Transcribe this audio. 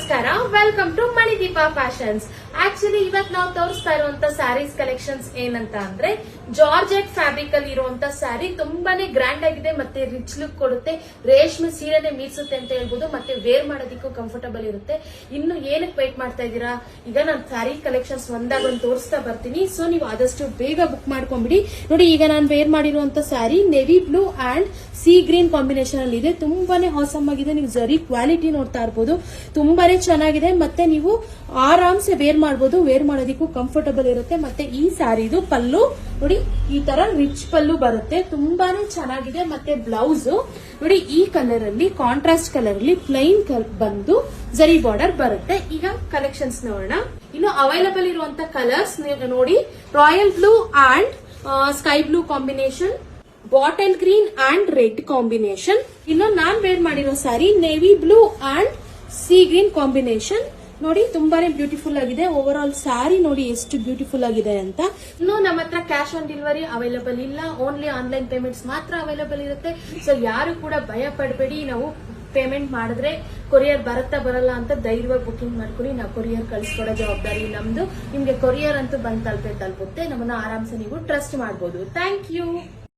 ನಮಸ್ಕಾರ, welcome to Manideepa fashions. Actually ಇವತ್ ನಾವು ತೋರಿಸ್ತಾ ಇರುವಂತ ಸ್ಯಾರೀಸ್ ಕಲೆಕ್ಷನ್ಸ್ ಏನಂತ ಅಂದ್ರೆ ಜಾರ್ಜೆಟ್ ಫ್ಯಾಬ್ರಿಕ್ ಅಲ್ಲಿ ಇರುವಂತ ಸ್ಯಾರಿ ತುಂಬಾನೇ ಗ್ರ್ಯಾಂಡ್ ಆಗಿದೆ ಮತ್ತೆ ರಿಚ್ ಲುಕ್ ಕೊಡುತ್ತೆ. ರೇಷ್ಮೆ ಸೀರೆನೆ ಮೀರ್ಸುತ್ತೆ ಅಂತ ಹೇಳ್ಬೋದು. ಮತ್ತೆ ವೇರ್ ಮಾಡೋದಕ್ಕೂ ಕಂಫರ್ಟಬಲ್ ಇರುತ್ತೆ. ಇನ್ನು ಏನಕ್ಕೆ ವೇಟ್ ಮಾಡ್ತಾ ಇದ್ದೀರಾ? ಈಗ ನಾನು ಸ್ಯಾರಿ ಕಲೆಕ್ಷನ್ಸ್ ಒಂದಾಗ ತೋರಿಸ್ತಾ ಬರ್ತೀನಿ. ಸೊ ನೀವು ಆದಷ್ಟು ಬೇಗ ಬುಕ್ ಮಾಡ್ಕೊಂಡ್ಬಿಡಿ. ನೋಡಿ, ಈಗ ನಾನು ವೇರ್ ಮಾಡಿರುವಂತ sari navy blue and C green combination ಅಲ್ಲಿ ಇದೆ. ತುಂಬಾನೇ ಹಾಸಮ್ ಆಗಿದೆ. ನೀವು ಜರಿ ಕ್ವಾಲಿಟಿ ನೋಡ್ತಾ ಇರ್ಬೋದು, ತುಂಬಾನೇ ಚೆನ್ನಾಗಿದೆ. ಮತ್ತೆ ನೀವು ಆರಾಮ್ಸೆ ವೇರ್ ಮಾಡಬಹುದು. ವೇರ್ ಮಾಡೋದಕ್ಕೂ ಕಂಫರ್ಟಬಲ್ ಇರುತ್ತೆ. ಮತ್ತೆ ಈ ಸ್ಯಾರಿದು ಪಲ್ಲು ನೋಡಿ, ಈ ತರ ರಿಚ್ ಪಲ್ಲು ಬರುತ್ತೆ. ತುಂಬಾನೇ ಚೆನ್ನಾಗಿದೆ. ಮತ್ತೆ ಬ್ಲೌಸ್ ನೋಡಿ, ಈ ಕಲರ್ ಅಲ್ಲಿ ಕಾಂಟ್ರಾಸ್ಟ್ ಕಲರ್ ಅಲ್ಲಿ ಪ್ಲೈನ್ ಬಂದು ಜರಿ ಬಾರ್ಡರ್ ಬರುತ್ತೆ. ಈಗ ಕಲೆಕ್ಷನ್ಸ್ ನೋಡೋಣ. ಇನ್ನು ಅವೈಲಬಲ್ ಇರುವಂತ ಕಲರ್ಸ್ ನೋಡಿ, royal blue and sky blue combination, bottle green and red combination. ಇನ್ನು ನಾನ್ ವೇರ್ ಮಾಡಿರೋ sari navy blue and C green combination. ನೋಡಿ, ತುಂಬಾನೇ ಬ್ಯೂಟಿಫುಲ್ ಆಗಿದೆ. ಓವರ್ ಆಲ್ ಸ್ಯಾರಿ ನೋಡಿ ಎಷ್ಟು ಬ್ಯೂಟಿಫುಲ್ ಆಗಿದೆ ಅಂತ. ಇನ್ನು ನಮ್ಮ ಹತ್ರ ಕ್ಯಾಶ್ ಆನ್ ಡೆಲಿವರಿ ಅವೈಲಬಲ್ ಇಲ್ಲ, ಓನ್ಲಿ ಆನ್ಲೈನ್ ಪೇಮೆಂಟ್ಸ್ ಮಾತ್ರ ಅವೈಲಬಲ್ ಇರುತ್ತೆ. ಸೊ ಯಾರು ಕೂಡ ಭಯ ಪಡಬೇಡಿ. ನಾವು ಪೇಮೆಂಟ್ ಮಾಡಿದ್ರೆ ಕೊರಿಯರ್ ಬರುತ್ತಾ ಬರಲ್ಲ ಅಂತ ಧೈರ್ಯವಾಗಿ ಬುಕಿಂಗ್ ಮಾಡ್ಕೊಳ್ಳಿ. ನಾವು ಕೊರಿಯರ್ ಕಳಿಸ್ಕೊಡೋ ಜವಾಬ್ದಾರಿ ನಮ್ದು. ನಿಮ್ಗೆ ಕೊರಿಯರ್ ಅಂತೂ ಬಂದ್ ತಲುಪುತ್ತೆ. ನಮ್ಮನ್ನ ಆರಾಮ್ಸೆ ನೀವು ಟ್ರಸ್ಟ್ ಮಾಡಬಹುದು. Thank you.